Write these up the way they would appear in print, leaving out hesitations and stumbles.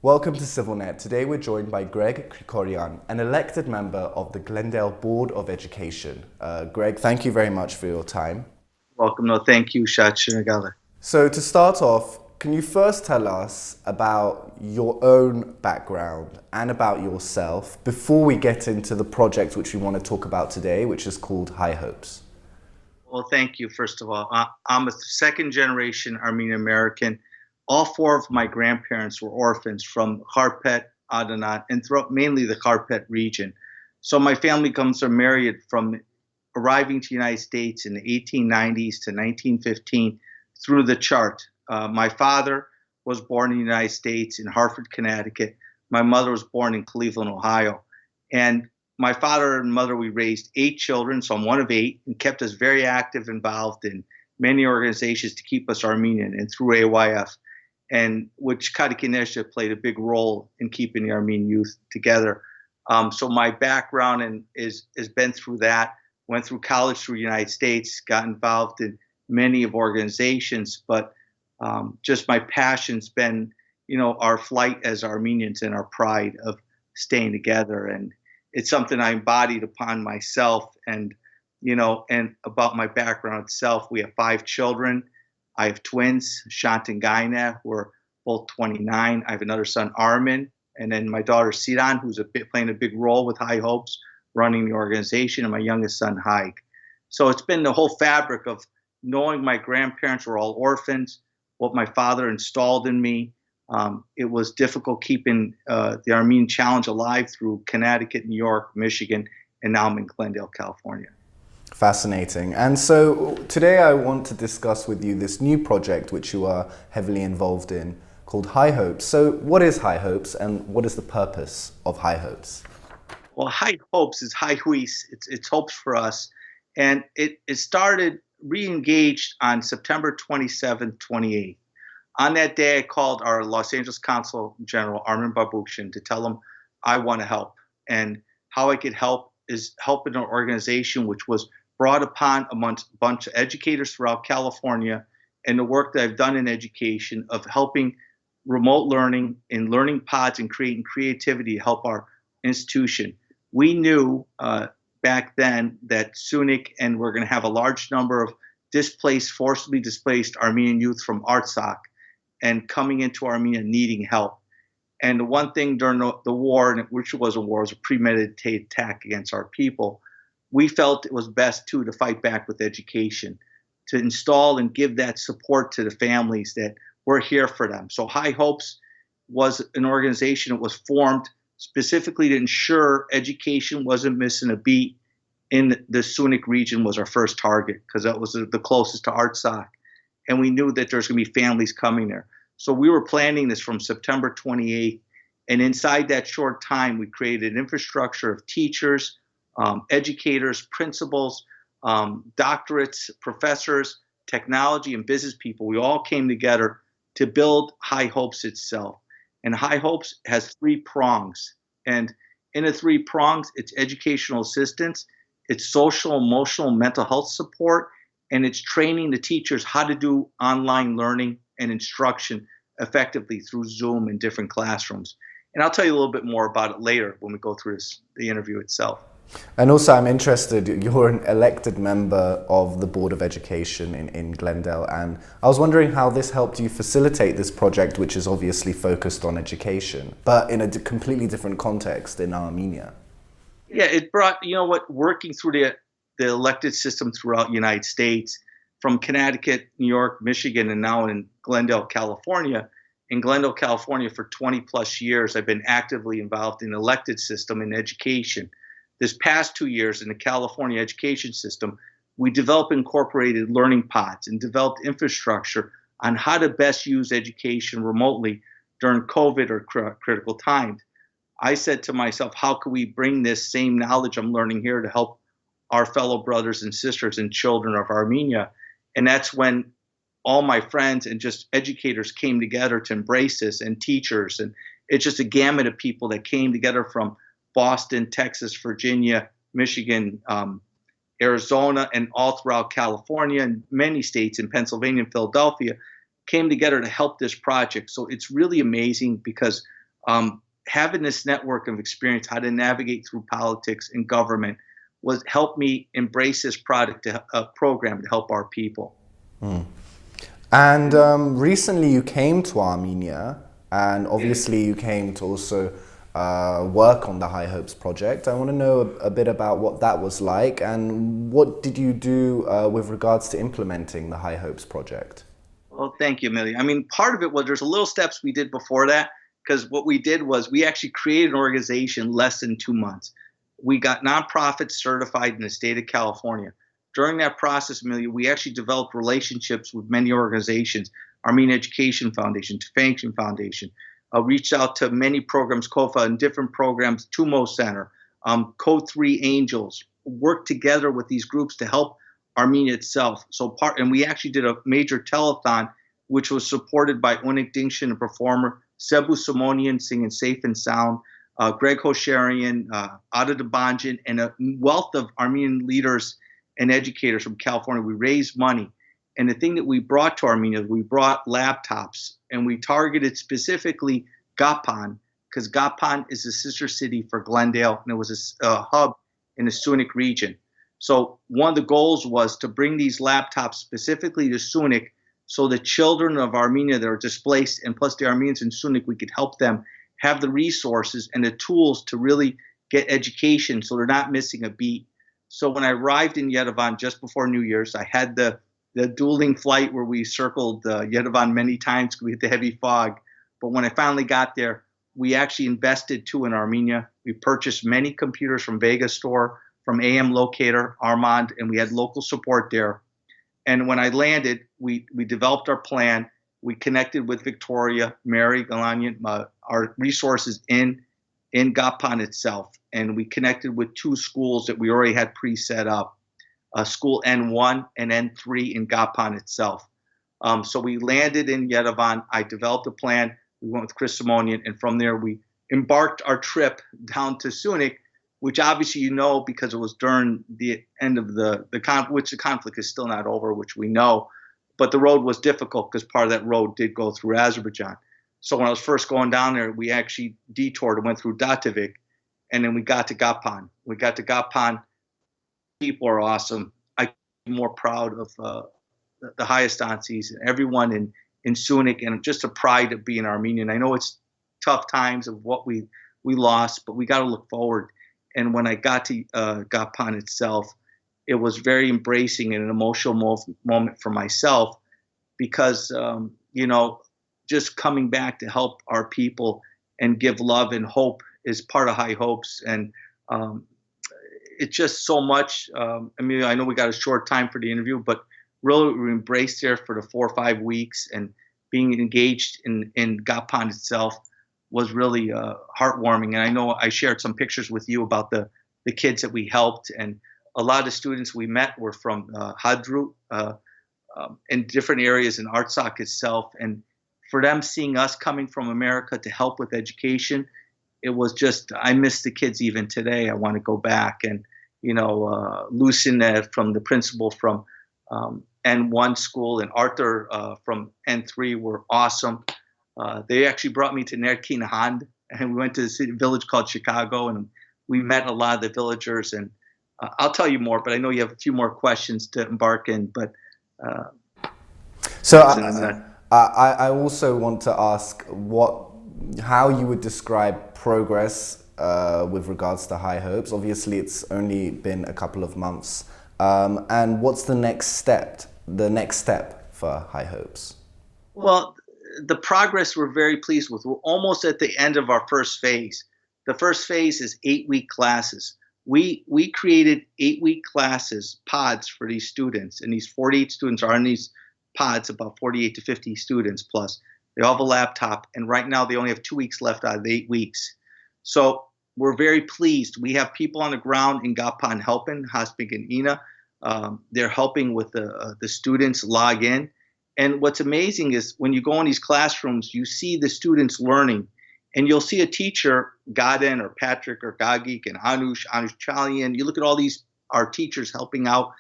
Welcome to CivilNet. Today we're joined by Krikorian, an elected member of the Glendale Board of Education. Greg, thank you very much for your time. Welcome. No, thank you, Shachinagala. So to start off, can you first tell us about your own background and about yourself before we get into the project which we want to talk about today, which is called HyeHopes? Well, thank you, first of all. I'm a second generation Armenian American. All four of my grandparents were orphans from Kharpet, Adana, and throughout mainly the Kharpet region. So my family comes from married from arriving to the United States in the 1890s to 1915 through the chart. My father was born in the United States in Hartford, Connecticut. My mother was born in Cleveland, Ohio. And my father and mother, we raised 8 children, so I'm one of 8, and kept us very active, involved in many organizations to keep us Armenian, and through AYF, and which Krikorian played a big role in keeping the Armenian youth together. So my background has been through that. Went through college through the United States, got involved in many of organizations, but just my passion's been, our flight as Armenians and our pride of staying together. And it's something I embodied upon myself. And about my background itself, we have 5 children. I have twins, Shant and Gaina, who are both 29. I have another son, Armin, and then my daughter, Siran, who's playing a big role with HyeHopes, running the organization, and my youngest son, Haig. So it's been the whole fabric of knowing my grandparents were all orphans, what my father installed in me. It was difficult keeping the Armenian challenge alive through Connecticut, New York, Michigan, and now I'm in Glendale, California. Fascinating. And so today I want to discuss with you this new project which you are heavily involved in called HyeHopes. So what is HyeHopes and what is the purpose of HyeHopes? Well, HyeHopes is it's hopes for us. And it started, re-engaged on September 27th, 28th. On that day, I called our Los Angeles Consul General, Armin Babukhin, to tell him I want to help. And how I could help is help in an organization which was brought upon amongst a bunch of educators throughout California, and the work that I've done in education of helping remote learning and learning pods and creating creativity to help our institution. We knew back then that Syunik and we're going to have a large number of forcibly displaced Armenian youth from Artsakh and coming into Armenia needing help. And the one thing during the war, which was a war, was a premeditated attack against our people, we felt it was best to fight back with education, to install and give that support to the families that we're here for them. So HyeHopes was an organization that was formed specifically to ensure education wasn't missing a beat in the Syunik region. Was our first target because that was the closest to Artsakh. And we knew that there's going to be families coming there. So we were planning this from September 28th. And inside that short time, we created an infrastructure of teachers, educators, principals, doctorates, professors, technology, and business people. We all came together to build HyeHopes itself. And HyeHopes has 3 prongs. And in the 3 prongs, it's educational assistance, it's social, emotional, mental health support, and it's training the teachers how to do online learning and instruction effectively through Zoom in different classrooms. And I'll tell you a little bit more about it later when we go through the interview itself. And also I'm interested, you're an elected member of the Board of Education in Glendale, and I was wondering how this helped you facilitate this project, which is obviously focused on education, but in a completely different context in Armenia. Yeah, it brought, working through the elected system throughout the United States, from Connecticut, New York, Michigan, and now in Glendale, California. In Glendale, California, for 20 plus years, I've been actively involved in the elected system in education. This past 2 years in the California education system, we developed incorporated learning pods and developed infrastructure on how to best use education remotely during COVID or critical times. I said to myself, how can we bring this same knowledge I'm learning here to help our fellow brothers and sisters and children of Armenia? And that's when all my friends and just educators came together to embrace this, and teachers. And it's just a gamut of people that came together from Boston, Texas, Virginia, Michigan, Arizona, and all throughout California, and many states in Pennsylvania and Philadelphia came together to help this project. So it's really amazing because Having this network of experience, how to navigate through politics and government, was helped me embrace this program to help our people. And recently you came to Armenia, and obviously you came to also work on the HyeHopes project. I want to know a bit about what that was like, and what did you do with regards to implementing the HyeHopes project? Well, thank you, Amelia. I mean, part of it was there's a little steps we did before that, because what we did was we actually created an organization less than 2 months. We got nonprofits certified in the state of California. During that process, Amelia, we actually developed relationships with many organizations, Armenian Education Foundation, Tufankshan Foundation, reached out to many programs, COFA and different programs, Tumo Center, Code 3 Angels, worked together with these groups to help Armenia itself. And we actually did a major telethon, which was supported by Unik Dingshin, a performer, Sebu Simonian singing Safe and Sound, Greg Hosharian, Ada Debanjan, and a wealth of Armenian leaders and educators from California. We raised money. And the thing that we brought to Armenia, we brought laptops, and we targeted specifically Gapan, because Gapan is a sister city for Glendale, and it was a hub in the Syunik region. So one of the goals was to bring these laptops specifically to Syunik, so the children of Armenia that are displaced, and plus the Armenians in Syunik, we could help them have the resources and the tools to really get education, so they're not missing a beat. So when I arrived in Yerevan just before New Year's, I had the dueling flight where we circled Yerevan many times because we hit the heavy fog. But when I finally got there, we actually invested too in Armenia. We purchased many computers from Vega Store, from AM Locator, Armand, and we had local support there. And when I landed, we developed our plan. We connected with Victoria, Mary, Galanyan, our resources in Gapan itself. And we connected with 2 schools that we already had pre-set up, school N1 and N3 in Gapan itself. So we landed in Yerevan. I developed a plan. We went with Chris Simonian, and from there we embarked our trip down to Syunik, which obviously you know because it was during the end of the conflict, which the conflict is still not over, which we know. But the road was difficult because part of that road did go through Azerbaijan. So when I was first going down there, we actually detoured and went through Dativik, and then we got to Gapan. We got to Gapan. People are awesome. I'm more proud of the highest aunties and everyone in Syunik, and just a pride of being Armenian. I know it's tough times of what we lost, but we got to look forward. And when I got to Gapan itself, it was very embracing and an emotional moment for myself, because just coming back to help our people and give love and hope is part of HyeHopes. And it's just so much. I mean, I know we got a short time for the interview, but really we embraced there for the 4 or 5 weeks, and being engaged in Gapan itself was really heartwarming. And I know I shared some pictures with you about the kids that we helped, and a lot of the students we met were from Hadrut in different areas in Artsakh itself. And for them seeing us coming from America to help with education, it was just, I miss the kids even today. I want to go back. And, Lucina from the principal from N1 school, and Arthur from N3 were awesome. They actually brought me to Nerkinahand, and we went to a village called Chicago, and we met a lot of the villagers. And I'll tell you more, but I know you have a few more questions to embark in. But I also want to ask how you would describe progress with regards to HyeHopes. Obviously, it's only been a couple of months, and what's the next step? The next step for HyeHopes? Well, the progress we're very pleased with. We're almost at the end of our first phase. The first phase is 8-week classes. We created 8-week classes, pods for these students, and these 48 students are in these pods, about 48 to 50 students plus. They all have a laptop, and right now they only have 2 weeks left out of the 8 weeks. So we're very pleased. We have people on the ground in Gapan helping, Haspik and Ina. They're helping with the students log in. And what's amazing is when you go in these classrooms, you see the students learning, and you'll see a teacher, Gaden or Patrick or Gagik and Anush Chalian. You look at all our teachers helping out.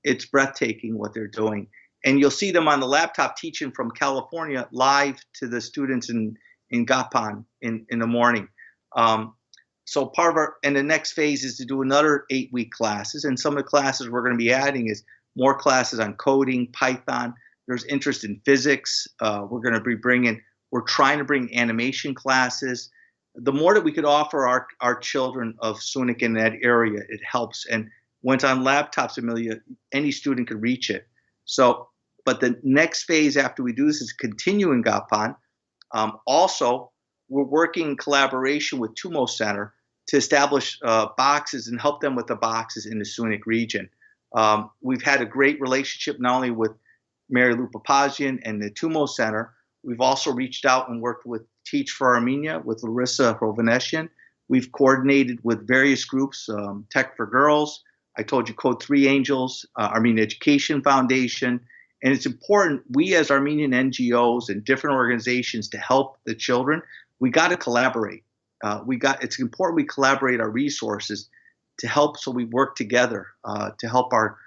It's breathtaking what they're doing. And you'll see them on the laptop teaching from California live to the students in in Gapan in the morning. So part of and the next phase is to do another 8-week classes. And some of the classes we're going to be adding is more classes on coding, Python. There's interest in physics. We're trying to bring animation classes. The more that we could offer our children of Syunik in that area, it helps. And when it's on laptops, Amelia, any student could reach it. So, but the next phase after we do this is continue in Gapan. Also, we're working in collaboration with Tumo Center to establish boxes and help them with the boxes in the Syunik region. We've had a great relationship not only with Mary Lou Papazian and the Tumo Center. We've also reached out and worked with Teach for Armenia with Larissa Hrovanesyan. We've coordinated with various groups, Tech for Girls, I told you Code 3 Angels, Armenian Education Foundation. And it's important, we as Armenian NGOs and different organizations to help the children, we got to collaborate. It's important we collaborate our resources to help, so we work together to help our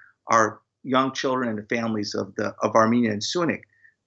young children and the families of Armenia and Syunik.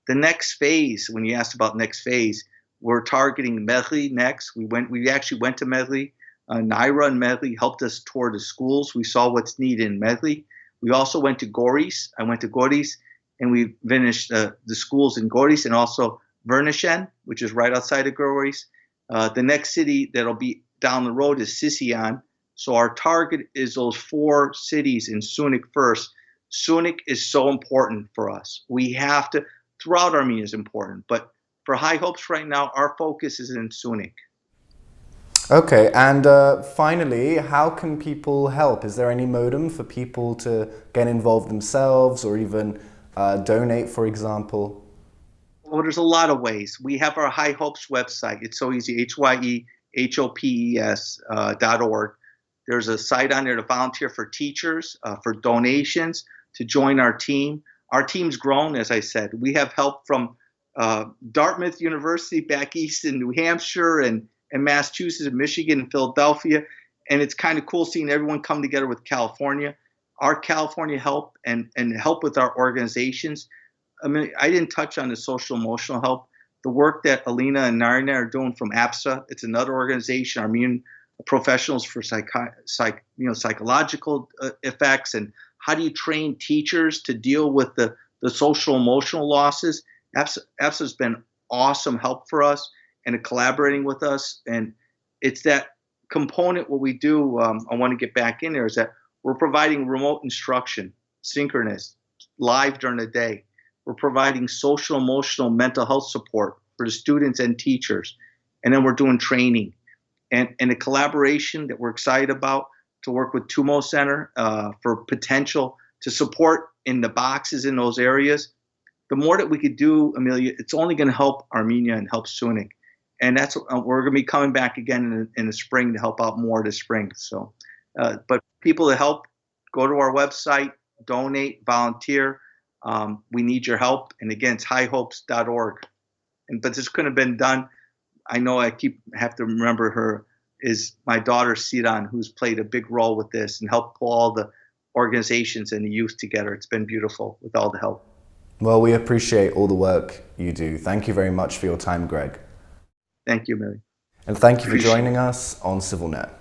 The next phase, when you asked about next phase, we're targeting Mehli next. We actually went to Mehli. Naira and Mehli helped us tour the schools. We saw what's needed in Mehli. We also went to Goris. I went to Goris, and we finished the schools in Goris and also Vernishen, which is right outside of Goris. The next city that'll be down the road is Sisian. So our target is those 4 cities in Syunik first. Syunik is so important for us. We have to, throughout Armenia is important, but for HyeHopes right now, our focus is in Syunik. Okay, and finally, how can people help? Is there any modem for people to get involved themselves or even donate, for example? Well, there's a lot of ways. We have our HyeHopes website. It's so easy, HyeHopes.org. There's a site on there to volunteer for teachers, for donations, to join our team. Our team's grown, as I said. We have help from Dartmouth University back east in New Hampshire and Massachusetts and Michigan and Philadelphia. And it's kind of cool seeing everyone come together with California. Our California help and help with our organizations. I mean, I didn't touch on the social emotional help. The work that Alina and Narina are doing from APSA, it's another organization, Armenian Professionals for Psychological Effects, and how do you train teachers to deal with the social emotional losses. APSA has been awesome help for us and collaborating with us. And it's that component, what we do, I want to get back in there, is that we're providing remote instruction, synchronous, live during the day. We're providing social, emotional, mental health support for the students and teachers. And then we're doing training. And a collaboration that we're excited about to work with Tumo Center for potential to support in the boxes in those areas. The more that we could do, Amelia, it's only going to help Armenia and help Syunik. And that's we're going to be coming back again in the spring to help out more this spring. So, but people to help, go to our website, donate, volunteer. We need your help. And again, it's HyeHopes.org. But this couldn't have been done. I know I have to remember her, is my daughter Siran, who's played a big role with this and helped pull all the organizations and the youth together. It's been beautiful with all the help. Well, we appreciate all the work you do. Thank you very much for your time, Greg. Thank you, Millie. And thank you for joining us on CivilNet.